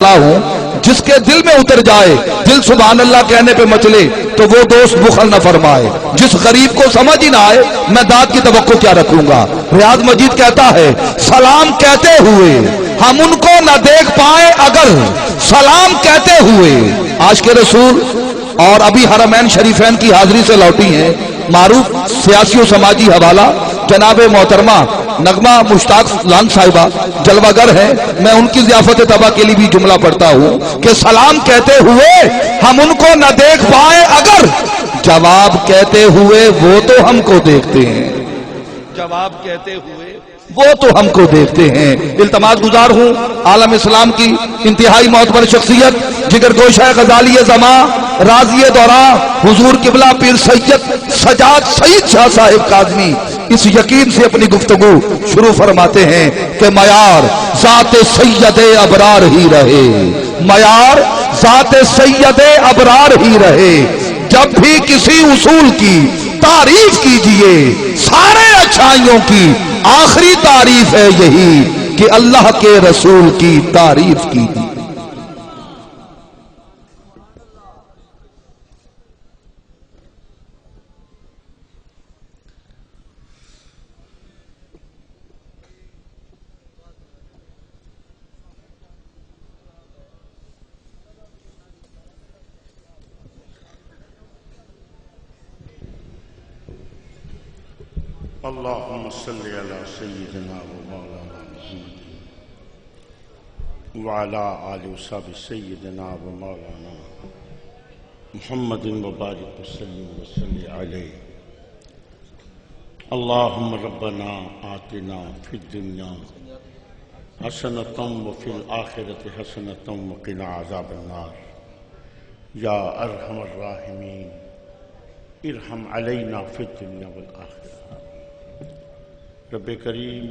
ہوں جس کے دل میں اتر جائے، دل سبحان اللہ کہنے پہ مچلے تو وہ دوست بخل نہ فرمائے۔ جس غریب کو سمجھ ہی نہ آئے میں داد کی توقع کیا رکھوں گا۔ ریاض مجید کہتا ہے سلام کہتے ہوئے ہم ان کو نہ دیکھ پائیں اگر سلام کہتے ہوئے۔ عاشق رسول اور ابھی حرمین شریفین کی حاضری سے لوٹی ہیں معروف سیاسی و سماجی حوالہ جناب محترمہ نغمہ مشتاق لان صاحبہ جلوہ گر ہیں، میں ان کی ضیافت طبع کے لیے بھی جملہ پڑھتا ہوں کہ سلام کہتے ہوئے ہم ان کو نہ دیکھ پائے اگر جواب کہتے ہوئے وہ تو ہم کو دیکھتے ہیں، جواب کہتے ہوئے وہ تو ہم کو دیکھتے ہیں۔ التماس گزار ہوں عالم اسلام کی انتہائی معتبر شخصیت جگر گوشہ غزالی زمان راضی دوراں حضور قبلہ پیر سید سجاد سعید شاہ صاحب کاظمی اس یقین سے اپنی گفتگو شروع فرماتے ہیں کہ معیار ذات سید ابرار ہی رہے، معیار ذات سید ابرار ہی رہے۔ جب بھی کسی اصول کی تعریف کیجئے سارے اچھائیوں کی آخری تعریف ہے یہی کہ اللہ کے رسول کی تعریف کیجئے۔ اللهم صل على سيدنا ومولانا محمد وعلى آله وصحبه سيدنا ومولانا محمد وبارك وسلم عليه۔ اللهم ربنا آتنا في الدنيا حسنة وفي الآخرة حسنة وقنا عذاب النار۔ يا أرحم الراحمين ارحم علينا في الدنيا والآخرة۔ رب کریم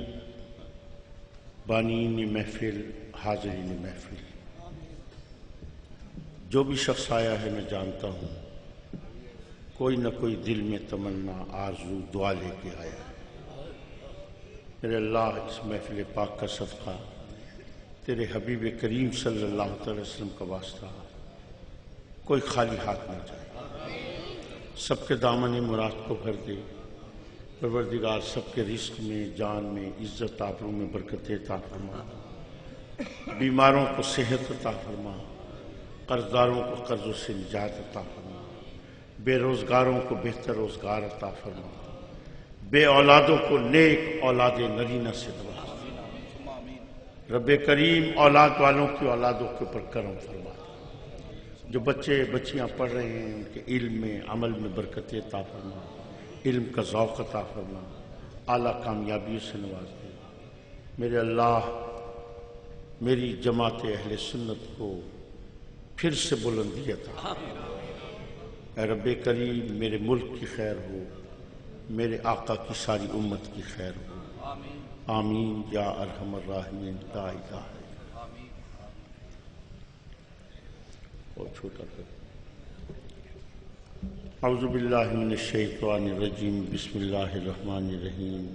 بانین محفل حاضرین محفل، جو بھی شخص آیا ہے میں جانتا ہوں کوئی نہ کوئی دل میں تمنا آرزو دعا لے کے آیا ہے۔ میرے اللہ اس محفل پاک کا صدقہ تیرے حبیب کریم صلی اللہ علیہ وسلم کا واسطہ کوئی خالی ہاتھ نہ جائے، سب کے دامن مراد کو بھر دے۔ پروردگار سب کے رزق میں، جان میں، عزت آبرو میں برکت عطا فرما، بیماروں کو صحت عطا فرما، قرضداروں کو قرضوں سے نجات عطا فرما، بے روزگاروں کو بہتر روزگار عطا فرما، بے اولادوں کو نیک اولاد نرینہ سے نواز۔ رب کریم اولاد والوں کی اولادوں کے اوپر کرم فرما، جو بچے بچیاں پڑھ رہے ہیں ان کے علم میں عمل میں برکت عطا فرما، علم کا ذوق عطا فرما، اعلیٰ کامیابی سے نواز دے۔ میرے اللہ میری جماعت اہل سنت کو پھر سے بلندی عطا۔ اے رب کریم میرے ملک کی خیر ہو، میرے آقا کی ساری امت کی خیر ہو، آمین یا ارحم الراحمین لا الہ الا اللہ۔ اور چھوٹا کر اعوذ باللہ من الشیطان الرجیم، بسم اللہ الرحمن الرحیم۔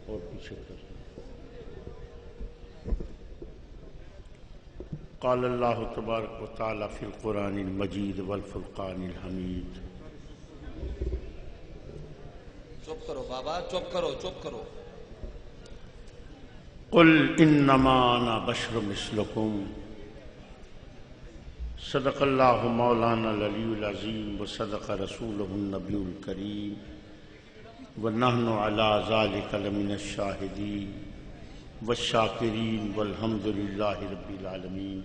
اور پیچھے کر۔ قال اللہ تبارک و تعالی فی القرآن المجید والفرقان الحمید۔ چپ کرو بابا، چپ کرو، چپ کرو۔ قل انما انا بشر مثلکم صدق اللہ مولانا العلی العظیم وصدق رسولہ النبی الکریم ونحن علی ذلک لمن الشاہدین والشاکرین والحمد للہ رب العالمین۔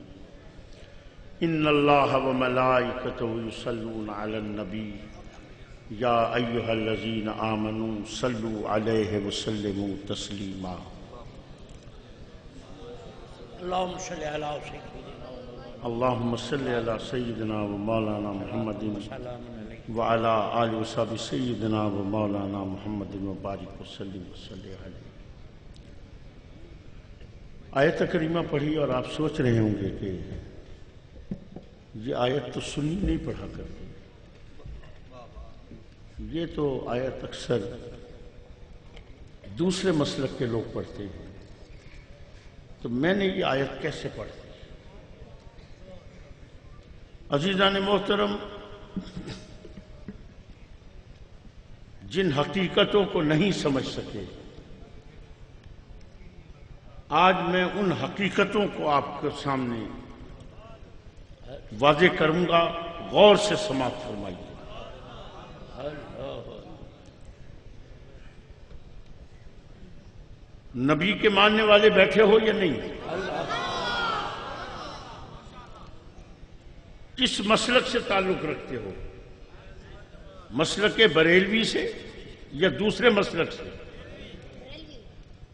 ان اللہ وملائکتہ یصلون علی النبی یا ایہا الذین آمنوا صلوا علیہ وسلموا تسلیما۔ اللہم صلی علی سیدنا اللہم صلی علی سیدنا و مولانا محمد وعلی آل و صحب سیدنا و مولانا محمد و بارک وسلم وصلی علیہ۔ آیت کریمہ پڑھی اور آپ سوچ رہے ہوں گے کہ یہ آیت تو سنی نہیں پڑھا کرتے، یہ تو آیت اکثر دوسرے مسلک کے لوگ پڑھتے ہیں تو میں نے یہ آیت کیسے پڑھی؟ عزیزان محترم، جن حقیقتوں کو نہیں سمجھ سکے، آج میں ان حقیقتوں کو آپ کے سامنے واضح کروں گا، غور سے سماعت فرمائیے۔ نبی کے ماننے والے بیٹھے ہو یا نہیں؟ کس مسلک سے تعلق رکھتے ہو؟ مسلک بریلوی سے یا دوسرے مسلک سے؟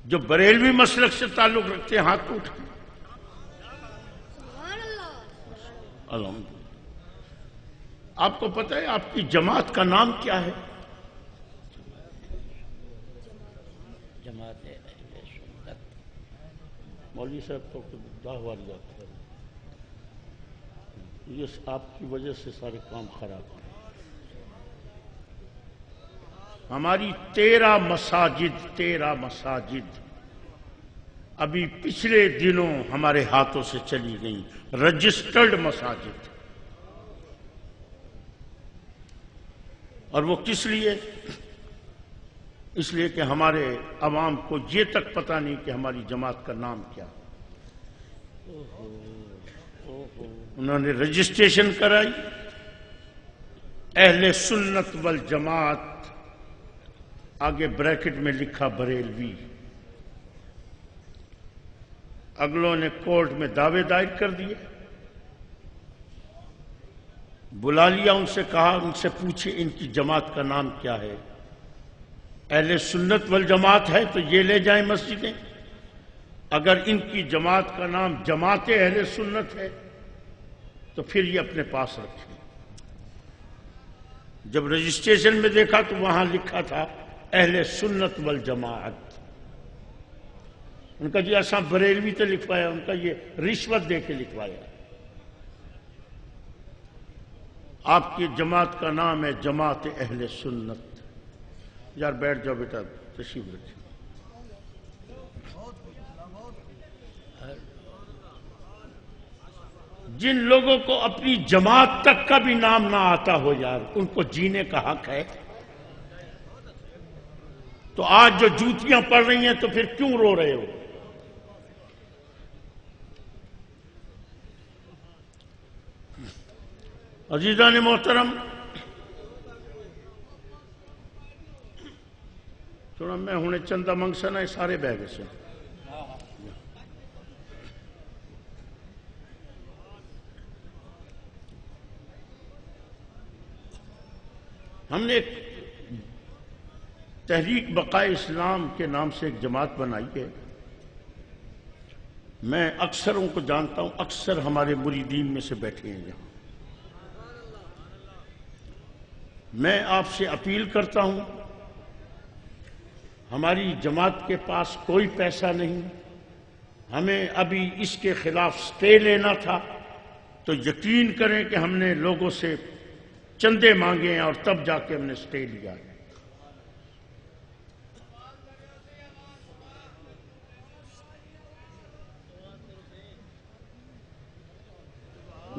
جو بریلوی مسلک سے تعلق رکھتے ہیں ہاتھ اٹھائیں۔ الحمدللہ۔ آپ کو پتہ ہے آپ کی جماعت کا نام کیا ہے؟ جماعت اہل سنت۔ مولوی صاحب تو داہواری یاد کر، یہ آپ کی وجہ سے سارے کام خراب ہیں۔ ہماری 13 مساجد ابھی پچھلے دنوں ہمارے ہاتھوں سے چلی گئیں، رجسٹرڈ مساجد۔ اور وہ کس لیے؟ اس لیے کہ ہمارے عوام کو یہ تک پتہ نہیں کہ ہماری جماعت کا نام کیا۔ انہوں نے رجسٹریشن کرائی، اہل سنت والجماعت، آگے بریکٹ میں لکھا بریلوی۔ اگلوں نے کورٹ میں دعوے دائر کر دیے، بلا لیا، ان سے کہا ان سے پوچھے ان کی جماعت کا نام کیا ہے۔ اہل سنت والجماعت ہے تو یہ لے جائیں مسجدیں، اگر ان کی جماعت کا نام جماعت اہل سنت ہے تو پھر یہ اپنے پاس رکھیں۔ جب رجسٹریشن میں دیکھا تو وہاں لکھا تھا اہل سنت والجماعت۔ ان کا جی ایسا بریلوی تو لکھوایا، ان کا یہ رشوت دے کے لکھوایا۔ آپ کی جماعت کا نام ہے جماعت اہل سنت۔ یار بیٹھ جاؤ بیٹا، تشریف رکھیں۔ جن لوگوں کو اپنی جماعت تک کا بھی نام نہ آتا ہو یار، ان کو جینے کا حق ہے۔ تو آج جو جوتیاں پڑ رہی ہیں تو پھر کیوں رو رہے ہو؟ عزیزان محترم، تھوڑا میں ہونے چندہ منگسنا ہے، سارے بہ گئے سے۔ ہم نے ایک تحریک بقائے اسلام کے نام سے ایک جماعت بنائی ہے۔ میں اکثروں کو جانتا ہوں، اکثر ہمارے مریدین میں سے بیٹھے ہیں یہاں۔ میں آپ سے اپیل کرتا ہوں، ہماری جماعت کے پاس کوئی پیسہ نہیں، ہمیں ابھی اس کے خلاف سٹے لینا تھا، تو یقین کریں کہ ہم نے لوگوں سے چندے مانگے ہیں اور تب جا کے ہم نے سٹے لیا ہے۔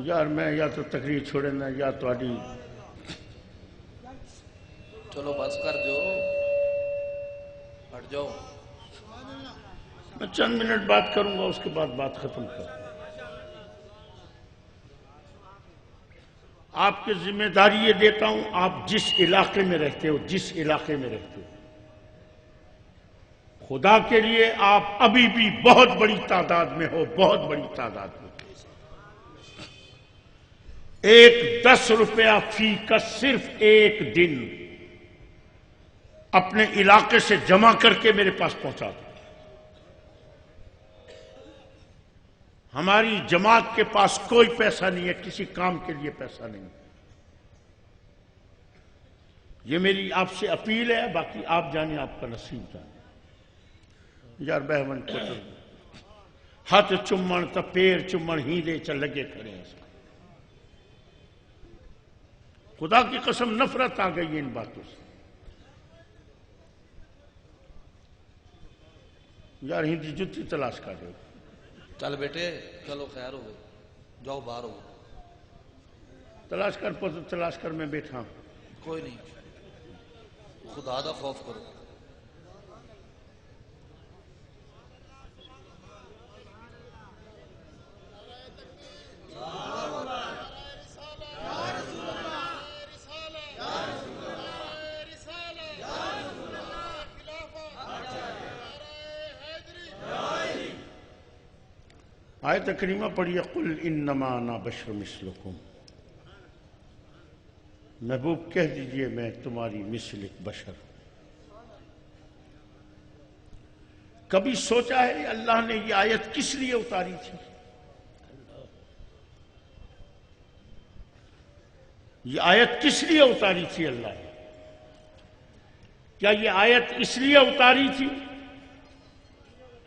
یار میں یا تو تقریر چھوڑے نا یا تو آڈی، چلو بس کر دو، ہٹ جاؤ۔ میں چند منٹ بات کروں گا، اس کے بعد بات ختم کروں۔ آپ کی ذمہ داری یہ دیتا ہوں، آپ جس علاقے میں رہتے ہو، جس علاقے میں رہتے ہو، خدا کے لیے آپ ابھی بھی بہت بڑی تعداد میں ہو، بہت بڑی تعداد میں۔ ایک 10 روپیہ فی کا صرف ایک دن اپنے علاقے سے جمع کر کے میرے پاس پہنچا دو۔ ہماری جماعت کے پاس کوئی پیسہ نہیں ہے، کسی کام کے لیے پیسہ نہیں۔ یہ میری آپ سے اپیل ہے، باقی آپ جانے، آپ کا نصیب جانے۔ یار بہمن کو ہاتھ چمن تا پیر چمن ہی دے چل لگے کھڑے ہیں۔ خدا کی قسم نفرت آ گئی ہے ان باتوں سے۔ یار ہندی جتی تلاش کر رہے ہو. چل بیٹے چلو خیر ہو جاؤ باہر ہو تلاش کر پتر تلاش کر, میں بیٹھا ہوں. کوئی نہیں خدا دا خوف کرو. آیت کریمہ پڑھیے قل انما انا بشر مثلکم. محبوب کہہ دیجئے میں تمہاری مثل ایک بشر. کبھی سوچا ہے اللہ نے یہ آیت کس لیے اتاری تھی؟ یہ آیت کس لیے اتاری تھی اللہ نے؟ کیا یہ آیت اس لیے اتاری تھی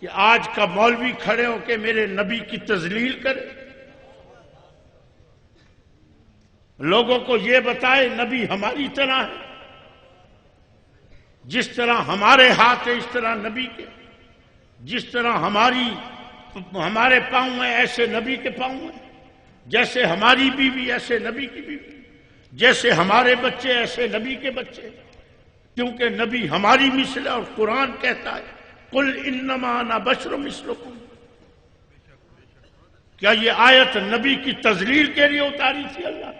کہ آج کا مولوی کھڑے ہو کے میرے نبی کی تذلیل کرے، لوگوں کو یہ بتائے نبی ہماری طرح ہے، جس طرح ہمارے ہاتھ ہے اس طرح نبی کے، جس طرح ہمارے پاؤں ہیں ایسے نبی کے پاؤں ہیں، جیسے ہماری بیوی ایسے نبی کی بیوی، جیسے ہمارے بچے ایسے نبی کے بچے، کیونکہ نبی ہماری مثل ہے. اور قرآن کہتا ہے قل انما انا بشر مثلکم. کیا یہ آیت نبی کی تذلیل کے لیے اتاری تھی اللہ؟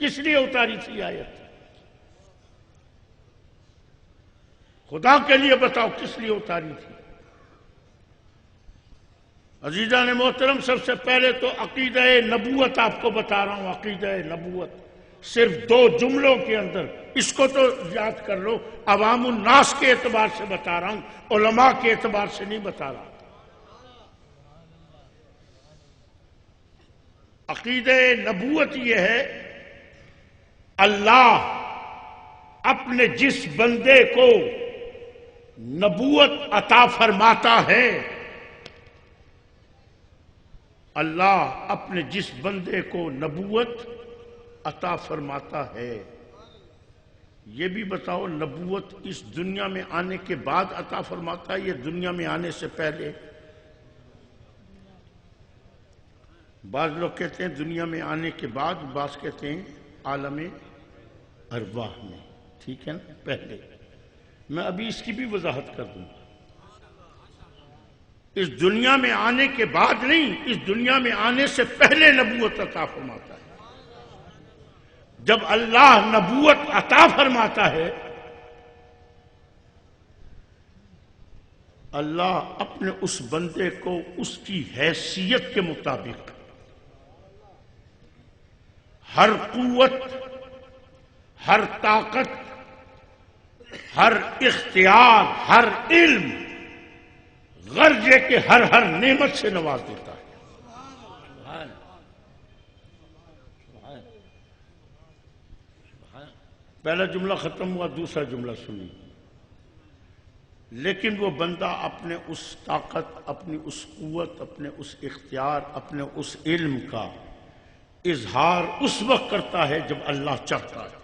کس لیے اتاری تھی آیت؟ خدا کے لیے بتاؤ کس لیے اتاری تھی؟ عزیزان محترم، سب سے پہلے تو عقیدہ نبوت آپ کو بتا رہا ہوں. عقیدہ نبوت صرف 2 جملوں کے اندر، اس کو تو یاد کر لو. عوام الناس کے اعتبار سے بتا رہا ہوں، علماء کے اعتبار سے نہیں بتا رہا. عقیدہ نبوت یہ ہے اللہ اپنے جس بندے کو نبوت عطا فرماتا ہے، اللہ اپنے جس بندے کو نبوت عطا فرماتا ہے. یہ بھی بتاؤ نبوت اس دنیا میں آنے کے بعد عطا فرماتا ہے یا دنیا میں آنے سے پہلے؟ بعض لوگ کہتے ہیں دنیا میں آنے کے بعد، بعض کہتے ہیں عالم ارواح میں. ٹھیک ہے نا؟ پہلے میں ابھی اس کی بھی وضاحت کر دوں. اس دنیا میں آنے کے بعد نہیں، اس دنیا میں آنے سے پہلے نبوت عطا فرماتا ہے. جب اللہ نبوت عطا فرماتا ہے، اللہ اپنے اس بندے کو اس کی حیثیت کے مطابق ہر قوت، ہر طاقت، ہر اختیار، ہر علم، غرض ہے کہ ہر نعمت سے نواز دیتا ہے. پہلا جملہ ختم ہوا، دوسرا جملہ سنی. لیکن وہ بندہ اپنے اس طاقت، اپنی اس قوت، اپنے اس اختیار، اپنے اس علم کا اظہار اس وقت کرتا ہے جب اللہ چاہتا ہے.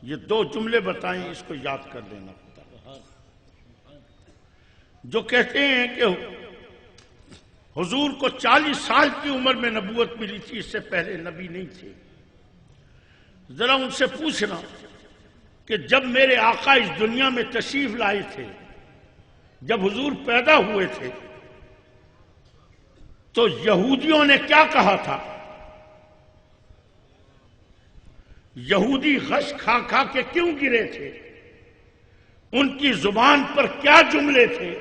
یہ 2 جملے بتائیں، اس کو یاد کر لینا. جو کہتے ہیں کہ حضور کو 40 سال کی عمر میں نبوت ملی تھی، اس سے پہلے نبی نہیں تھے. ذرا ان سے پوچھنا کہ جب میرے آقا اس دنیا میں تشریف لائے تھے، جب حضور پیدا ہوئے تھے، تو یہودیوں نے کیا کہا تھا؟ یہودی غش کھا کھا کے کیوں گرے تھے؟ ان کی زبان پر کیا جملے تھے؟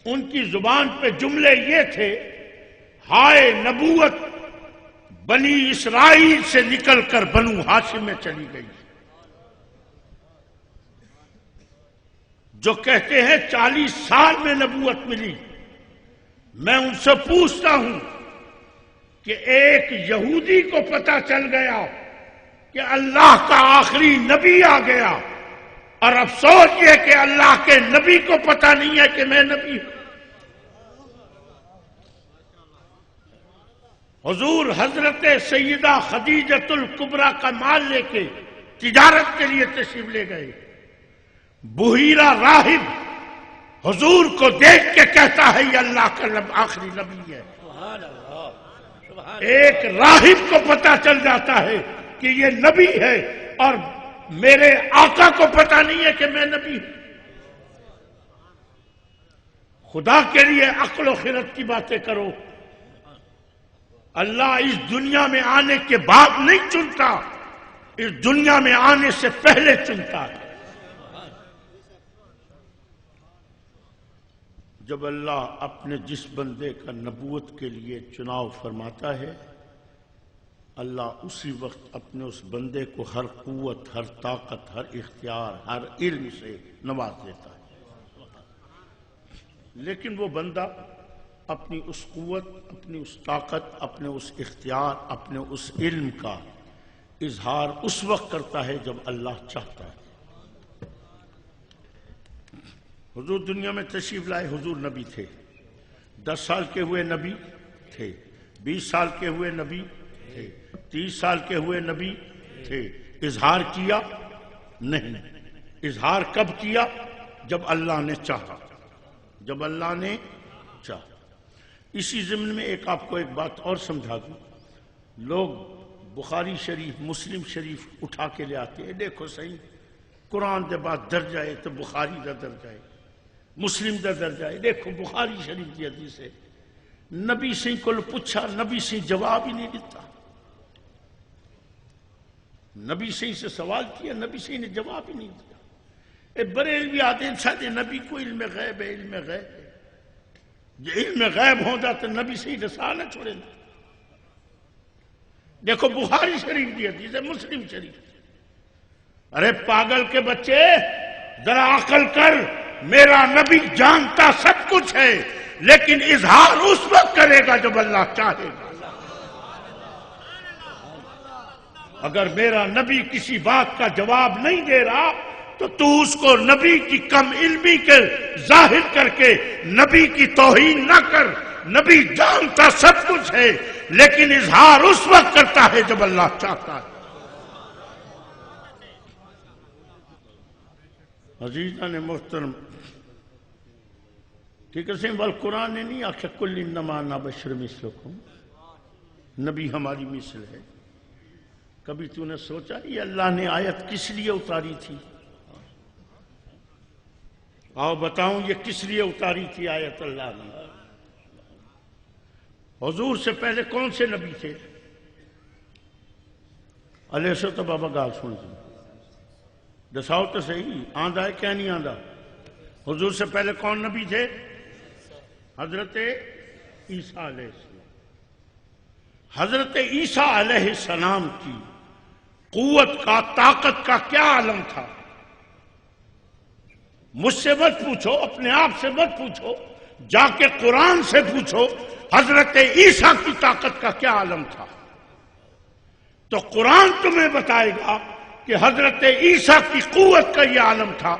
ان کی زبان پہ جملے یہ تھے، ہائے نبوت بنی اسرائیل سے نکل کر بنو ہاشم میں چلی گئی. جو کہتے ہیں 40 سال میں نبوت ملی، میں ان سے پوچھتا ہوں کہ ایک یہودی کو پتہ چل گیا کہ اللہ کا آخری نبی آ گیا، اور افسوس یہ کہ اللہ کے نبی کو پتہ نہیں ہے کہ میں نبی ہوں. حضور حضرت سیدہ خدیجۃ الکبریٰ کا مال لے کے تجارت کے لیے تشریف لے گئے. بحیرہ راہب حضور کو دیکھ کے کہتا ہے یہ اللہ کا آخری نبی ہے. سبحان اللہ سبحان ایک راہب کو پتا چل جاتا ہے کہ یہ نبی ہے اور میرے آقا کو پتا نہیں ہے کہ میں نبی ہوں. خدا کے لیے عقل و خرد کی باتیں کرو. اللہ اس دنیا میں آنے کے بعد نہیں چنتا، اس دنیا میں آنے سے پہلے چنتا ہے. جب اللہ اپنے جس بندے کا نبوت کے لیے چناؤ فرماتا ہے، اللہ اسی وقت اپنے اس بندے کو ہر قوت، ہر طاقت، ہر اختیار، ہر علم سے نواز دیتا ہے. لیکن وہ بندہ اپنی اس قوت، اپنی اس طاقت، اپنے اس اختیار، اپنے اس علم کا اظہار اس وقت کرتا ہے جب اللہ چاہتا ہے. حضور دنیا میں تشریف لائے، حضور نبی تھے. 10 سال کے ہوئے نبی تھے، 20 سال کے ہوئے نبی تھے، 30 سال کے ہوئے نبی تھے. اظہار کیا نہیں. اظہار کب کیا؟ جب اللہ نے چاہا، جب اللہ نے چاہا. اسی ضمن میں آپ کو ایک بات اور سمجھا دوں. لوگ بخاری شریف، مسلم شریف اٹھا کے لے آتے ہیں. دیکھو صحیح، قرآن دے بعد درجہ ہے تو بخاری دا درجہ ہے، مسلم دا درجہ ہے. دیکھو بخاری شریف کی حدیث ہے. نبی سے کو پوچھا، نبی سے جواب ہی نہیں دیتا. نبی سے سوال کیا، نبی سے نے جواب ہی نہیں دیا. اے بڑے علمی آدمی سادے نبی کو علم غیب ہے، علم غیب ہے. جو علم غیب ہوتا تو نبی سے رسالہ نہ چھوڑے نا. دیکھو بخاری شریف کی حدیث ہے، مسلم شریف. ارے پاگل کے بچے ذرا عقل کر. میرا نبی جانتا سب کچھ ہے، لیکن اظہار اس وقت کرے گا جب اللہ چاہے گا. اگر میرا نبی کسی بات کا جواب نہیں دے رہا تو اس کو نبی کی کم علمی کے ظاہر کر کے نبی کی توہین نہ کر. نبی جانتا سب کچھ ہے، لیکن اظہار اس وقت کرتا ہے جب اللہ چاہتا ہے. عزیزان محترم، ٹھیک ہے سیم والقرآن نے نہیں آخیا کل انما انا بشر مثلکم، نبی ہماری مثل ہے. کبھی تو نے سوچا یہ اللہ نے آیت کس لیے اتاری تھی؟ آؤ بتاؤں یہ کس لیے اتاری تھی آیت اللہ نے؟ حضور سے پہلے کون سے نبی تھے؟ علیہ سو تو بابا گال سن جی دساؤ تو صحیح، آندہ ہے کیا نہیں آندہ؟ حضور سے پہلے کون نبی تھے؟ حضرت عیسیٰ علیہ السلام. حضرت عیسیٰ علیہ السلام کی قوت کا، طاقت کا کیا عالم تھا؟ مجھ سے مت پوچھو، اپنے آپ سے مت پوچھو، جا کے قرآن سے پوچھو حضرت عیسیٰ کی طاقت کا کیا عالم تھا. تو قرآن تمہیں بتائے گا کہ حضرت عیسیٰ کی قوت کا یہ عالم تھا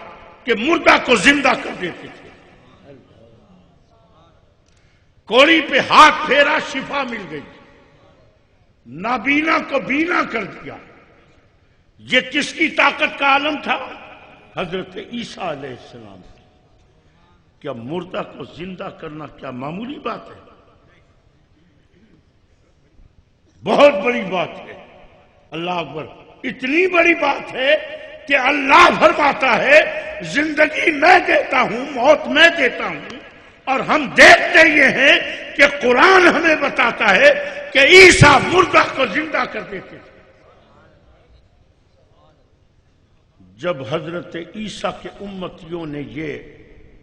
کہ مردہ کو زندہ کر دیتے تھے. کوڑی پہ ہاتھ پھیرا، شفا مل گئی. نابینا کو بینا کر دیا. یہ کس کی طاقت کا عالم تھا؟ حضرت عیسیٰ علیہ السلام. کیا مردہ کو زندہ کرنا کیا معمولی بات ہے؟ بہت بڑی بات ہے. اللہ اکبر. اتنی بڑی بات ہے کہ اللہ فرماتا ہے زندگی میں دیتا ہوں، موت میں دیتا ہوں. اور ہم دیکھتے یہ ہیں کہ قرآن ہمیں بتاتا ہے کہ عیسیٰ مردہ کو زندہ کر دیتے تھے. جب حضرت عیسیٰ کے امتیوں نے یہ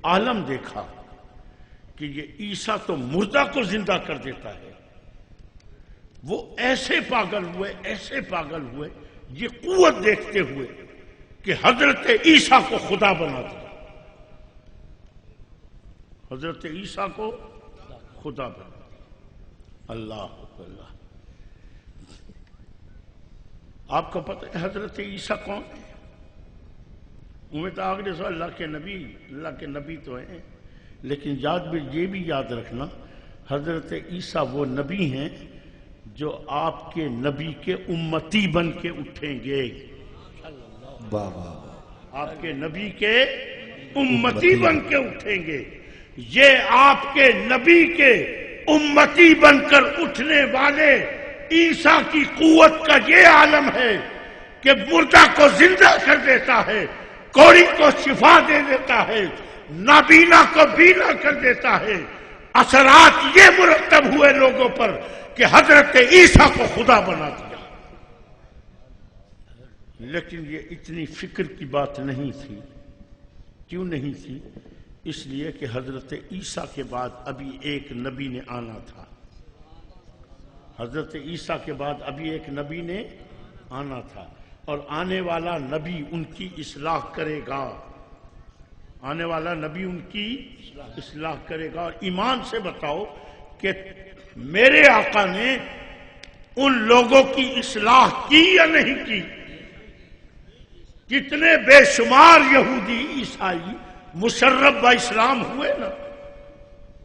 عالم دیکھا کہ یہ عیسیٰ تو مردہ کو زندہ کر دیتا ہے، وہ ایسے پاگل ہوئے یہ قوت دیکھتے ہوئے کہ حضرت عیسیٰ کو خدا بنا دیا. حضرت عیسیٰ کو خدا بنا دیا. اللہ اللہ. آپ کو پتہ ہے حضرت عیسیٰ کون ہے؟ انہیں تو آگے سو اللہ کے نبی تو ہیں، لیکن یہ بھی یاد رکھنا حضرت عیسیٰ وہ نبی ہیں جو آپ کے نبی کے امتی بن کے اٹھیں گے. آپ کے نبی کے امتی بن کے اٹھیں گے. یہ آپ کے نبی کے امتی بن کر اٹھنے والے عیسیٰ کی قوت کا یہ عالم ہے کہ مردہ کو زندہ کر دیتا ہے، کوڑی کو شفا دے دیتا ہے، نابینا کو بینا کر دیتا ہے. اثرات یہ مرتب ہوئے لوگوں پر کہ حضرت عیسیٰ کو خدا بنا دیا. لیکن یہ اتنی فکر کی بات نہیں تھی. کیوں نہیں تھی؟ اس لیے کہ حضرت عیسیٰ کے بعد ابھی ایک نبی نے آنا تھا. حضرت عیسیٰ کے بعد ابھی ایک نبی نے آنا تھا، اور آنے والا نبی ان کی اصلاح کرے گا. آنے والا نبی ان کی اصلاح کرے گا. اور ایمان سے بتاؤ کہ میرے آقا نے ان لوگوں کی اصلاح کی یا نہیں کی؟ کتنے بے شمار یہودی عیسائی مشرف با اسلام ہوئے نا.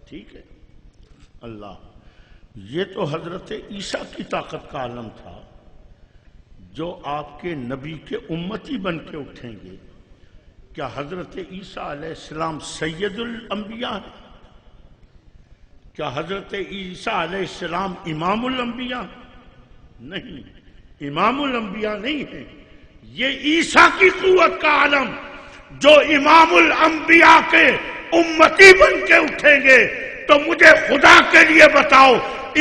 ٹھیک ہے. اللہ، یہ تو حضرت عیسیٰ کی طاقت کا عالم تھا جو آپ کے نبی کے امتی بن کے اٹھیں گے. کیا حضرت عیسیٰ علیہ السلام سید الانبیاء ہیں؟ کیا حضرت عیسیٰ علیہ السلام امام الانبیاء؟ نہیں، امام الانبیاء نہیں ہیں. یہ عیسیٰ کی قوت کا عالم جو امام الانبیاء کے امتی بن کے اٹھیں گے. تو مجھے خدا کے لیے بتاؤ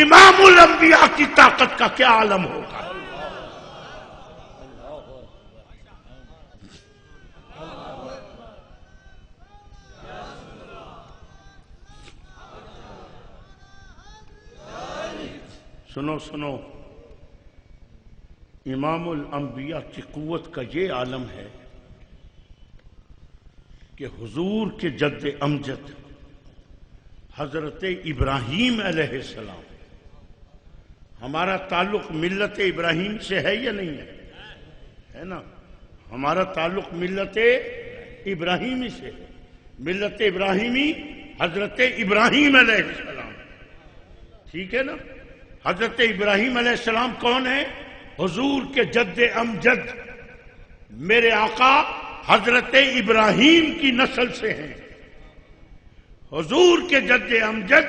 امام الانبیاء کی طاقت کا کیا عالم ہوگا؟ سنو سنو، امام الانبیاء کی قوت کا یہ عالم ہے کہ حضور کے جد امجد حضرت ابراہیم علیہ السلام، ہمارا تعلق ملت ابراہیم سے ہے یا نہیں ہے نا؟ ہمارا تعلق ملت ابراہیمی سے ہے. ملت ابراہیمی حضرت ابراہیم علیہ السلام. ٹھیک ہے نا؟ حضرت ابراہیم علیہ السلام کون ہے؟ حضور کے جد امجد میرے آقا حضرت ابراہیم کی نسل سے ہیں. حضور کے جد امجد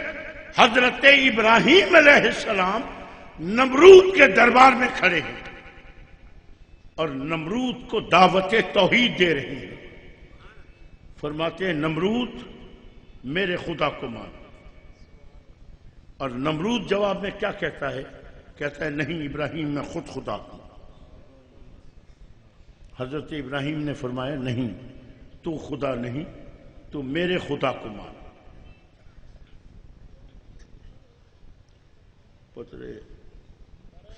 حضرت ابراہیم علیہ السلام نمرود کے دربار میں کھڑے ہیں اور نمرود کو دعوت توحید دے رہے ہیں. فرماتے ہیں نمرود میرے خدا کو مان. اور نمرود جواب میں کیا کہتا ہے؟ کہتا ہے نہیں ابراہیم میں خود خدا ہوں. حضرت ابراہیم نے فرمایا نہیں، تو خدا نہیں، تو میرے خدا کو مان. پترے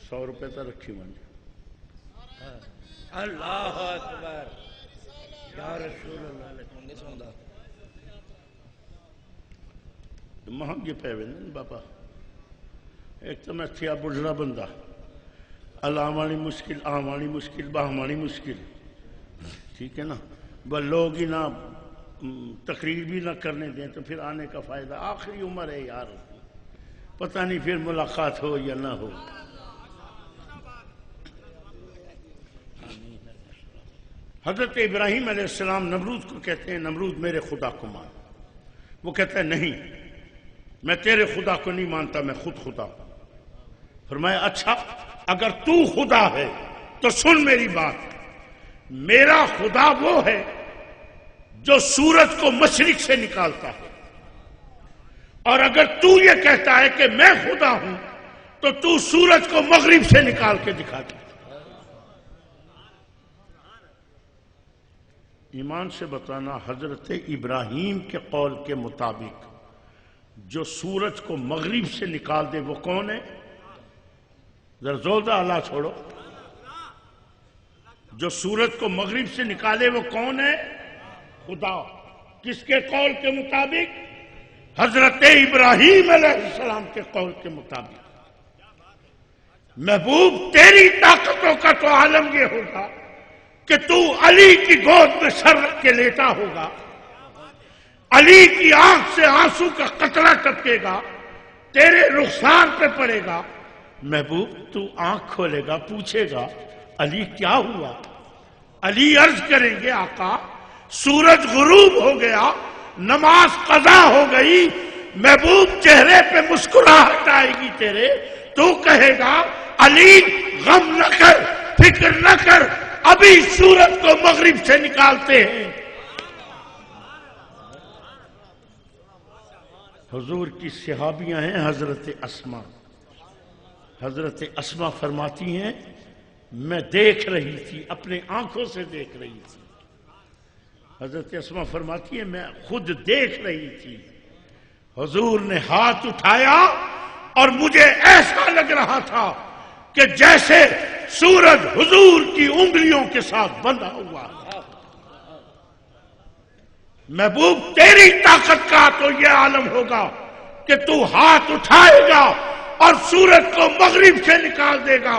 100 روپے تا رکھی من. اللہ اکبر یا رسول اللہ. مہنگے پے وے بابا. ایک تو میں تھیا بڑھڑا بندہ، علامانی مشکل، آمانی مشکل، باہمانی مشکل. ٹھیک ہے نا؟ بس لوگ ہی نہ تقریر بھی نہ کرنے دیں تو پھر آنے کا فائدہ. آخری عمر ہے یار، پتہ نہیں پھر ملاقات ہو یا نہ ہو. حضرت ابراہیم علیہ السلام نمرود کو کہتے ہیں نمرود میرے خدا کو مان. وہ کہتا ہے نہیں میں تیرے خدا کو نہیں مانتا، میں خود خدا ہوں. فرمایا اچھا اگر تو خدا ہے تو سن میری بات. میرا خدا وہ ہے جو سورج کو مشرق سے نکالتا ہے، اور اگر تو یہ کہتا ہے کہ میں خدا ہوں تو تو سورج کو مغرب سے نکال کے دکھا دے. ایمان سے بتانا حضرت ابراہیم کے قول کے مطابق جو سورج کو مغرب سے نکال دے وہ کون ہے؟ ذرا زور اللہ چھوڑو. جو سورج کو مغرب سے نکالے وہ کون ہے؟ خدا. کس کے قول کے مطابق؟ حضرت ابراہیم علیہ السلام کے قول کے مطابق. محبوب تیری طاقتوں کا تو عالم یہ ہوگا کہ تو علی کی گود میں سر رکھ کے لیٹا ہوگا، علی کی آنکھ سے آنسو کا قطرہ ٹپکے گا، تیرے رخسار پہ پڑے گا. محبوب تو آنکھ کھولے گا، پوچھے گا علی کیا ہوا؟ علی عرض کریں گے آقا سورج غروب ہو گیا، نماز قضا ہو گئی، محبوب چہرے پہ مسکراہٹ آئے گی تیرے، تو کہے گا علی غم نہ کر، فکر نہ کر، ابھی سورج کو مغرب سے نکالتے ہیں۔ حضور کی صحابیاں ہیں حضرت اسما، حضرت اسما فرماتی ہیں میں دیکھ رہی تھی، اپنے آنکھوں سے دیکھ رہی تھی۔ حضرت اسما فرماتی ہیں میں خود دیکھ رہی تھی، حضور نے ہاتھ اٹھایا اور مجھے ایسا لگ رہا تھا کہ جیسے سورج حضور کی انگلیوں کے ساتھ بندھا ہوا ہے۔ محبوب تیری طاقت کا تو یہ عالم ہوگا کہ تو ہاتھ اٹھائے گا اور سورج کو مغرب سے نکال دے گا،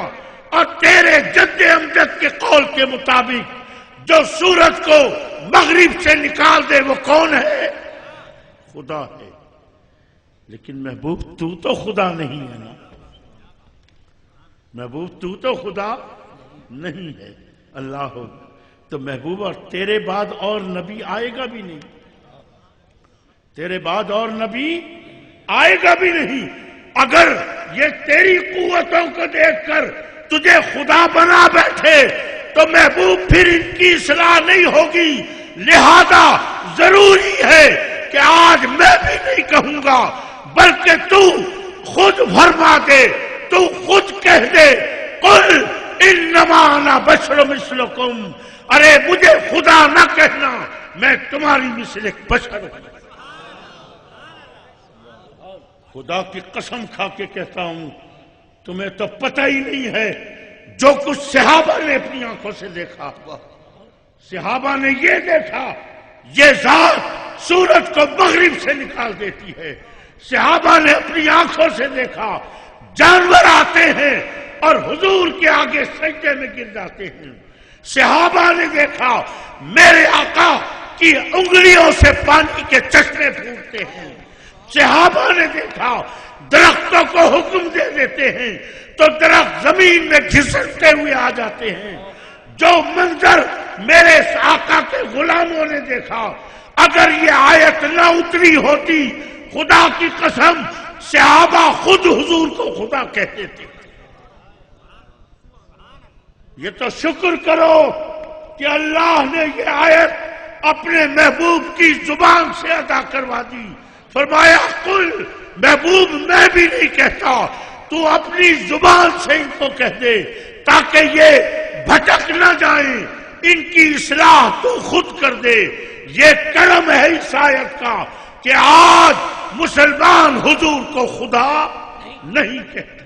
اور تیرے جد امجد کے قول کے مطابق جو سورج کو مغرب سے نکال دے وہ کون ہے؟ خدا ہے۔ لیکن محبوب تو خدا نہیں ہے نا، محبوب تو خدا نہیں ہے، اللہ ہو تو محبوب اور تیرے بعد اور نبی آئے گا بھی نہیں، تیرے بعد اور نبی آئے گا بھی نہیں۔ اگر یہ تیری قوتوں کو دیکھ کر تجھے خدا بنا بیٹھے تو محبوب پھر ان کی اصلاح نہیں ہوگی، لہذا ضروری ہے کہ آج میں بھی نہیں کہوں گا بلکہ تو خود فرما دے، تو خود کہہ دے قل انما انا بشر مثلکم، ارے مجھے خدا نہ کہنا، میں تمہاری مثل ایک بشر ہوں۔ خدا کی قسم کھا کے کہتا ہوں تمہیں تو پتہ ہی نہیں ہے جو کچھ صحابہ نے اپنی آنکھوں سے دیکھا۔ صحابہ نے یہ دیکھا یہ ذات سورج کو مغرب سے نکال دیتی ہے، صحابہ نے اپنی آنکھوں سے دیکھا جانور آتے ہیں اور حضور کے آگے سجدے میں گر جاتے ہیں، صحابہ نے دیکھا میرے آقا کی انگلیوں سے پانی کے چشمے پھوٹتے ہیں، صحابہ نے دیکھا درختوں کو حکم دے دیتے ہیں تو درخت زمین میں گھسٹتے ہوئے آ جاتے ہیں۔ جو منظر میرے آقا کے غلاموں نے دیکھا، اگر یہ آیت نہ اتری ہوتی خدا کی قسم صحابہ خود حضور کو خدا کہتے تھے۔ یہ تو شکر کرو کہ اللہ نے یہ آیت اپنے محبوب کی زبان سے ادا کروا دی۔ فرمایا قل، محبوب میں بھی نہیں کہتا، تو اپنی زبان سے ان کو کہہ دے تاکہ یہ بھٹک نہ جائیں، ان کی اصلاح تو خود کر دے۔ یہ کرم ہے اس آیت کا کہ آج مسلمان حضور کو خدا نہیں کہتے۔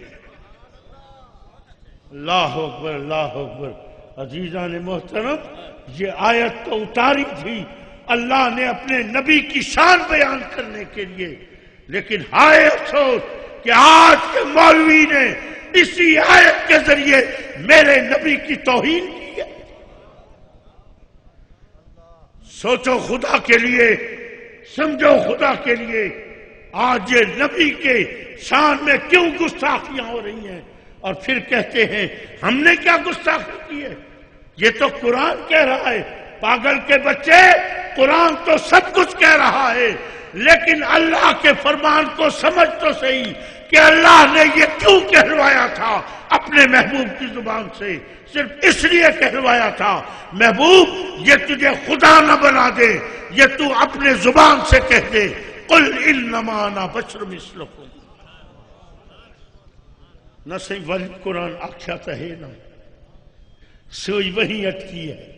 اللہ اکبر، اللہ اکبر۔ عزیزان محترم، یہ آیت تو اتاری تھی اللہ نے اپنے نبی کی شان بیان کرنے کے لیے، لیکن ہائے افسوس کہ آج کے مولوی نے اسی آیت کے ذریعے میرے نبی کی توہین کی ہے۔ سوچو خدا کے لیے، سمجھو خدا کے لیے، آج یہ نبی کے شان میں کیوں گستاخیاں ہو رہی ہیں، اور پھر کہتے ہیں ہم نے کیا گستاخی کی ہے؟ یہ تو قرآن کہہ رہا ہے۔ پاگل کے بچے، قرآن تو سب کچھ کہہ رہا ہے، لیکن اللہ کے فرمان کو سمجھ تو صحیح کہ اللہ نے یہ کیوں کہلوایا تھا اپنے محبوب کی زبان سے؟ صرف اس لیے کہلوایا تھا محبوب یہ تجھے خدا نہ بنا دے، یہ تو اپنے زبان سے کہہ دے قل انما انا بشر مثلکم۔ نہ صحیح ولی قرآن آکھیا تو ہے نا، سوئی وہیں اٹکی ہے،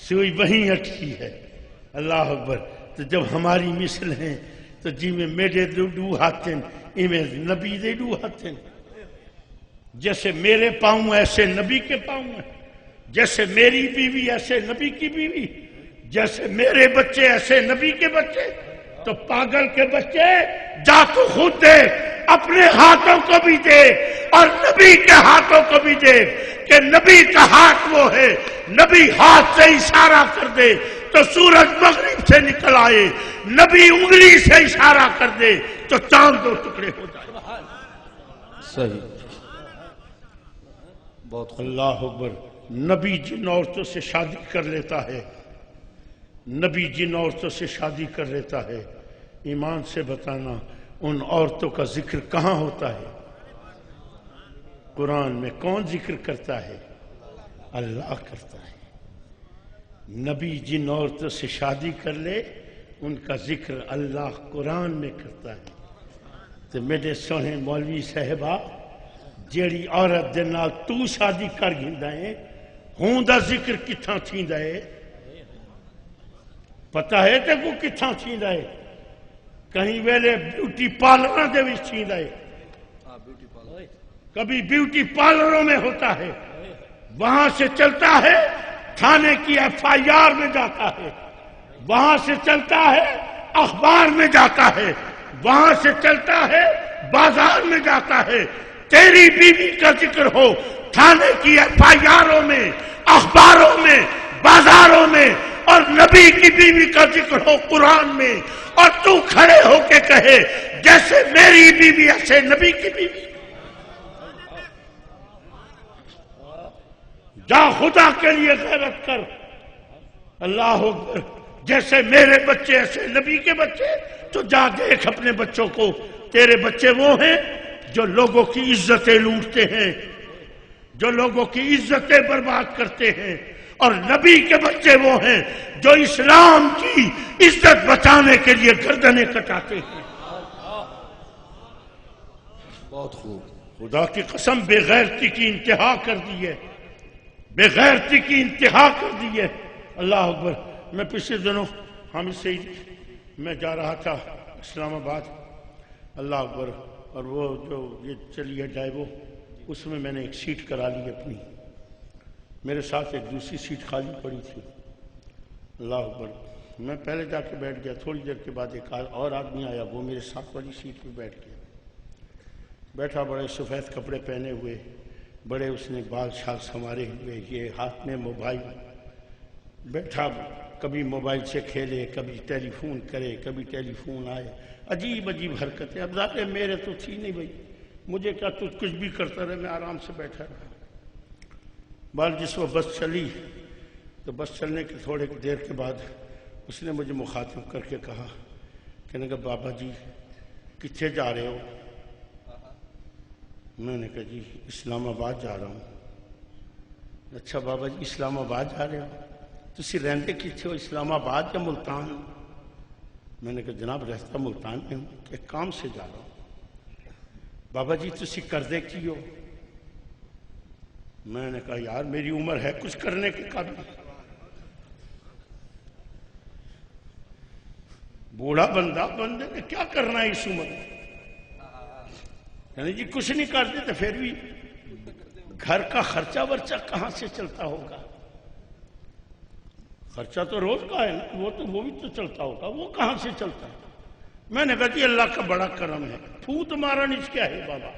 سوئی وہیں اٹکی ہے۔ اللہ اکبر۔ تو جب ہماری مثل ہیں تو جی میں میرے دو ہاتھ ہیں، میں نبی دے دو ہاتھ ہیں، جیسے میرے پاؤں ایسے نبی کے پاؤں ہیں، جیسے میری بیوی ایسے نبی کی بیوی، جیسے میرے بچے ایسے نبی کے بچے۔ تو پاگل کے بچے جا تو خود دے، اپنے ہاتھوں کو بھی دے اور نبی کے ہاتھوں کو بھی دے، کہ نبی کا ہاتھ وہ ہے، نبی ہاتھ سے اشارہ کر دے تو سورج مغرب سے نکل آئے، نبی انگلی سے اشارہ کر دے تو چاند دو ٹکڑے ہو جائے۔ صحیح، بہت اللہ اکبر۔ نبی جن عورتوں سے شادی کر لیتا ہے، نبی جن عورتوں سے شادی کر لیتا ہے، ایمان سے بتانا ان عورتوں کا ذکر کہاں ہوتا ہے؟ قرآن میں کون ذکر کرتا ہے؟ اللہ کرتا ہے۔ نبی جن عورتوں سے شادی کر لے ان کا ذکر اللہ قرآن میں کرتا ہے۔ تو میرے سونے مولوی صاحبہ، جیڑی عورت دے نال تو شادی کر گھندا ہے ہوں دا ذکر کتھاں تھیندا ہے؟ پتہ ہے تے کو کتھاں تھیندا ہے؟ کہیں ویلے بیوٹی پارلر دے وچ تھیندا ہے، کبھی بیوٹی پارلروں میں ہوتا ہے، وہاں سے چلتا ہے تھانے کی FIR میں جاتا ہے، وہاں سے چلتا ہے اخبار میں جاتا ہے، وہاں سے چلتا ہے بازار میں جاتا ہے۔ تیری بیوی کا ذکر ہو تھانے کی FIRوں میں، اخباروں میں، بازاروں میں، اور نبی کی بیوی کا ذکر ہو قرآن میں، اور تو کھڑے ہو کے کہے جیسے میری بیوی ایسے نبی کی بیوی۔ جا خدا کے لیے غیرت کر، اللہ اکبر، جیسے میرے بچے ایسے نبی کے بچے۔ تو جا دیکھ اپنے بچوں کو، تیرے بچے وہ ہیں جو لوگوں کی عزتیں لوٹتے ہیں، جو لوگوں کی عزتیں برباد کرتے ہیں، اور نبی کے بچے وہ ہیں جو اسلام کی عزت بچانے کے لیے گردنیں کٹاتے ہیں۔ بہت خوب۔ خدا کی قسم بے غیرتی کی انتہا کر دی ہے، بے غیرتی کی انتہا کر دی ہے۔ اللہ اکبر۔ میں پچھلے دنوں حامد سے میں جا رہا تھا اسلام آباد، اللہ اکبر، اور وہ جو یہ چلی ہے ڈائیو، اس میں نے ایک سیٹ کرا لی اپنی، میرے ساتھ ایک دوسری سیٹ خالی پڑی تھی، اللہ اکبر۔ میں پہلے جا کے بیٹھ گیا، تھوڑی دیر کے بعد ایک اور آدمی آیا، وہ میرے ساتھ والی سیٹ پہ بیٹھ گیا، بیٹھا بڑے سفید کپڑے پہنے ہوئے، بڑے اس نے بال شال سنوارے ہوئے، یہ ہاتھ میں موبائل، بیٹھا کبھی موبائل سے کھیلے، کبھی ٹیلی فون کرے، کبھی ٹیلی فون آئے، عجیب عجیب حرکتیں۔ اب ذاتیں میرے تو تھی نہیں بھائی، مجھے کیا تو کچھ بھی کرتا رہے، میں آرام سے بیٹھا رہا۔ بال جس وہ بس چلی تو بس چلنے کی تھوڑے دیر کے بعد اس نے مجھے مخاطب کر کے کہا، کہنے کہ بابا جی کتنے جا رہے ہو؟ میں نے کہا جی اسلام آباد جا رہا ہوں۔ اچھا بابا جی اسلام آباد جا رہے ہو، تسی رہندے کتنے ہو، اسلام آباد یا ملتان؟ میں نے کہا جناب رہتا ملتان میں ہوں، ایک کام سے جا رہا ہوں۔ بابا جی تسی کردے کی ہو؟ میں نے کہا یار میری عمر ہے کچھ کرنے کے قابل، بوڑھا بندے نے کیا کرنا ہے اس عمر میں؟ یعنی جی کچھ نہیں کرتے تو پھر بھی گھر کا خرچہ ورچہ کہاں سے چلتا ہوگا؟ خرچہ تو روز کا ہے نا، وہ بھی تو چلتا ہوگا، وہ کہاں سے چلتا ہے؟ میں نے کہا جی اللہ کا بڑا کرم ہے، پھوت مارا نیچ کیا ہے بابا،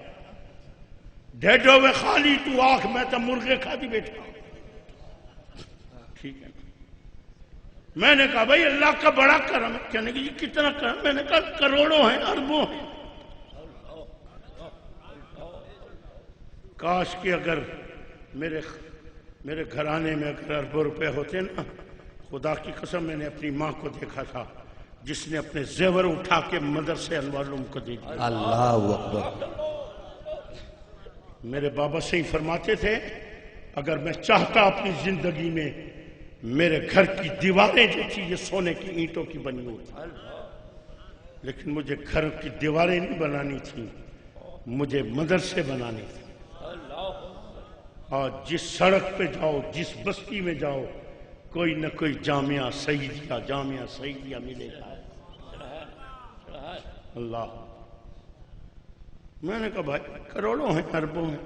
ڈیڈو میں خالی تو آنکھ، میں تو مرغے کھا دی بیٹھا ہوں۔ ٹھیک ہے، میں نے کہا بھائی اللہ کا بڑا کرم ہے۔ کہنے کہ جی کتنا کرم؟ میں نے کہا کروڑوں ہیں، اربوں ہیں۔ کاش کہ اگر میرے گھرانے میں اگر اربوں روپے ہوتے نا، خدا کی قسم میں نے اپنی ماں کو دیکھا تھا جس نے اپنے زیور اٹھا کے مدرسے انوار العلوم کو دے دیا۔ اللہ اکبر۔ میرے بابا سے ہی فرماتے تھے اگر میں چاہتا اپنی زندگی میں میرے گھر کی دیواریں جو تھی یہ سونے کی اینٹوں کی بنی ہوتی، لیکن مجھے گھر کی دیواریں نہیں بنانی تھی، مجھے مدرسے بنانے تھے۔ اور جس سڑک پہ جاؤ، جس بستی میں جاؤ، کوئی نہ کوئی جامعہ سعیدیہ ملے گا۔ اللہ، میں نے کہا بھائی کروڑوں ہیں، اربوں ہیں۔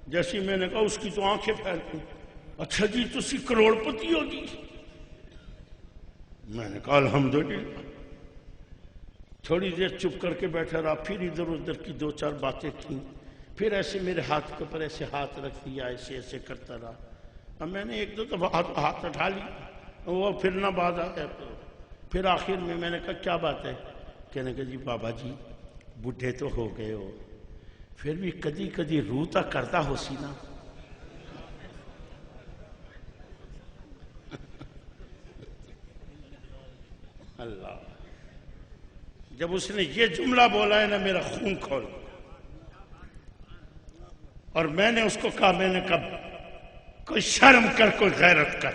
جیسی میں نے کہا اس کی تو آنکھیں پھیل گئی، اچھا جی تسی کروڑ پتی ہوگی؟ میں نے کہا الحمدللہ۔ تھوڑی دیر چپ کر کے بیٹھا رہا، پھر ادھر ادھر کی دو چار باتیں کی، پھر ایسے میرے ہاتھ کے اوپر ایسے ہاتھ رکھ دیا، ایسے ایسے کرتا رہا۔ اب میں نے ایک دو دفعہ ہاتھ اٹھا لی، وہ پھر نہ بات آیا، پھر آخر میں نے کہا کیا بات ہے؟ کہنے کہ جی بابا جی بڈھے تو ہو گئے ہو، پھر بھی کدی کدی روح تا کرتا ہو سی نا۔ اللہ، جب اس نے یہ جملہ بولا ہے نا میرا خون کھول گیا، اور میں نے اس کو کہا، میں نے کہا کوئی شرم کر، کوئی غیرت کر۔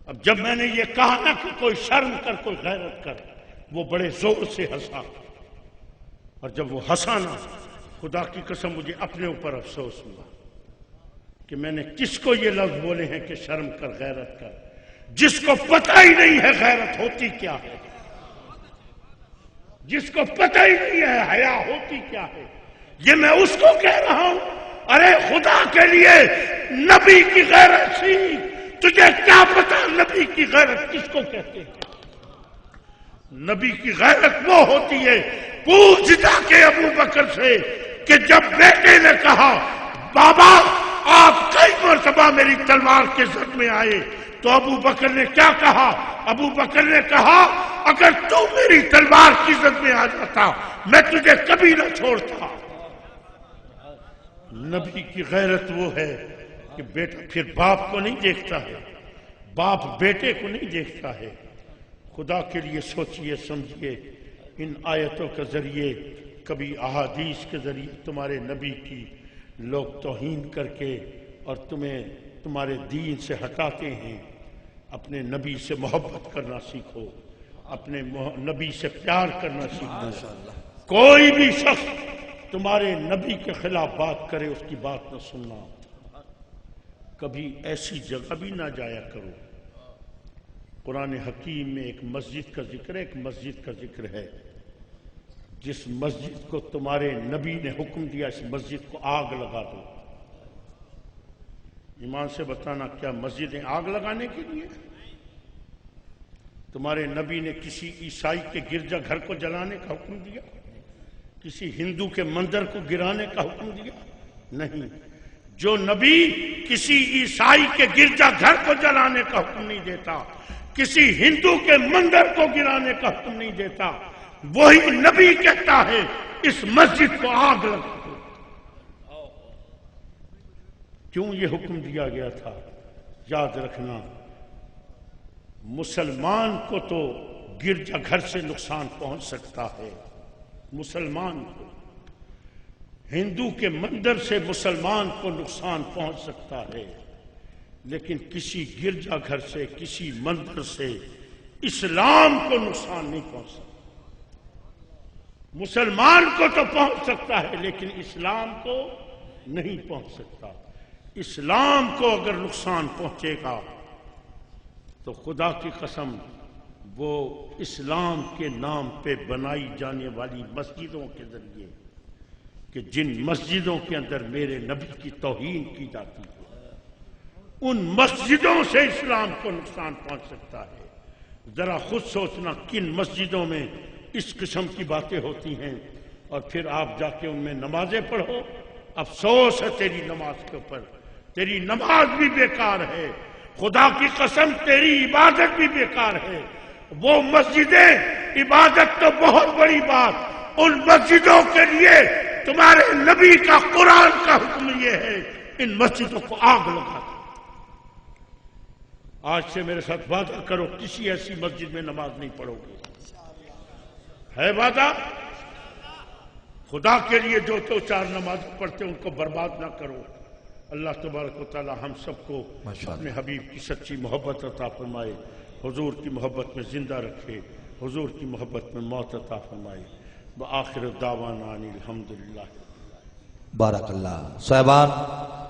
اب جب میں نے یہ کہا نا کہ کوئی شرم کر، کوئی غیرت کر، وہ بڑے زور سے ہنسا، اور جب وہ ہنسا نا، خدا کی قسم مجھے اپنے اوپر افسوس ہوا کہ میں نے کس کو یہ لفظ بولے ہیں کہ شرم کر، غیرت کر، جس کو پتہ ہی نہیں ہے غیرت ہوتی کیا ہے، جس کو پتہ ہی نہیں ہے حیا ہوتی کیا ہے۔ یہ میں اس کو کہہ رہا ہوں، ارے خدا کے لیے نبی کی غیرت سیکھ، تجھے کیا پتا نبی کی غیرت کس کو کہتے ہیں؟ نبی کی غیرت وہ ہوتی ہے، پوچھ جا کے ابو بکر سے کہ جب بیٹے نے کہا بابا آپ کئی مرتبہ میری تلوار کے زد میں آئے، تو ابو بکر نے کیا کہا؟ ابو بکر نے کہا اگر تو میری تلوار کی زد میں آ جاتا میں تجھے کبھی نہ چھوڑتا۔ نبی کی غیرت وہ ہے کہ بیٹا پھر باپ کو نہیں دیکھتا ہے، باپ بیٹے کو نہیں دیکھتا ہے۔ خدا کے لیے سوچئے سمجھئے، ان آیتوں کے ذریعے، کبھی احادیث کے ذریعے تمہارے نبی کی لوگ توہین کر کے اور تمہیں تمہارے دین سے ہٹاتے ہیں۔ اپنے نبی سے محبت کرنا سیکھو، اپنے نبی سے پیار کرنا سیکھو۔ کوئی بھی شخص تمہارے نبی کے خلاف بات کرے اس کی بات نہ سننا، کبھی ایسی جگہ بھی نہ جایا کرو۔ قرآن حکیم میں ایک مسجد کا ذکر ہے، ایک مسجد کا ذکر ہے، جس مسجد کو تمہارے نبی نے حکم دیا اس مسجد کو آگ لگا دو۔ ایمان سے بتانا کیا مسجدیں آگ لگانے کے لیے؟ تمہارے نبی نے کسی عیسائی کے گرجا گھر کو جلانے کا حکم دیا؟ کسی ہندو کے مندر کو گرانے کا حکم دیا؟ نہیں۔ جو نبی کسی عیسائی کے گرجا گھر کو جلانے کا حکم نہیں دیتا، کسی ہندو کے مندر کو گرانے کا حکم نہیں دیتا، وہی نبی کہتا ہے اس مسجد کو آگ لگا دو۔ کیوں یہ حکم دیا گیا تھا؟ یاد رکھنا، مسلمان کو تو گرجا گھر سے نقصان پہنچ سکتا ہے، مسلمان کو، ہندو کے مندر سے مسلمان کو نقصان پہنچ سکتا ہے، لیکن کسی گرجا گھر سے، کسی مندر سے اسلام کو نقصان نہیں پہنچ سکتا۔ مسلمان کو تو پہنچ سکتا ہے لیکن اسلام کو نہیں پہنچ سکتا۔ اسلام کو اگر نقصان پہنچے گا تو خدا کی قسم وہ اسلام کے نام پہ بنائی جانے والی مسجدوں کے ذریعے، کہ جن مسجدوں کے اندر میرے نبی کی توہین کی جاتی ہے، ان مسجدوں سے اسلام کو نقصان پہنچ سکتا ہے۔ ذرا خود سوچنا کن مسجدوں میں اس قسم کی باتیں ہوتی ہیں، اور پھر آپ جا کے ان میں نمازیں پڑھو۔ افسوس ہے تیری نماز کے اوپر، تیری نماز بھی بیکار ہے، خدا کی قسم تیری عبادت بھی بیکار ہے۔ وہ مسجدیں، عبادت تو بہت بڑی بات، ان مسجدوں کے لیے تمہارے نبی کا قرآن کا حکم یہ ہے ان مسجدوں کو آگ لگا دو۔ آج سے میرے ساتھ وعدہ کرو کسی ایسی مسجد میں نماز نہیں پڑھو گے، ہے وعدہ؟ خدا کے لیے جو تو چار نماز پڑھتے ان کو برباد نہ کرو۔ اللہ تبارک و تعالی ہم سب کو اپنے حبیب کی سچی محبت عطا فرمائے، حضور کی محبت میں زندہ رکھے، حضور کی محبت میں موت عطا فرمائے۔ وآخر دعوانا ان الحمدللہ۔ بارک اللہ۔ صاحبان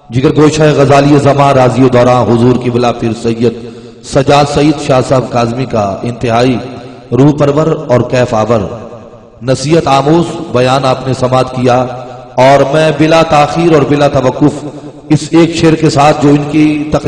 جگر گوشہ غزالی زمان راضی و دوران حضور کی بلا پیر سید سجاد سعید شاہ صاحب کاظمی کا انتہائی روح پرور اور کیف آور نصیحت آموز بیان آپ نے سماعت کیا، اور میں بلا تاخیر اور بلا توقف اس ایک شعر کے ساتھ جو ان کی تقریر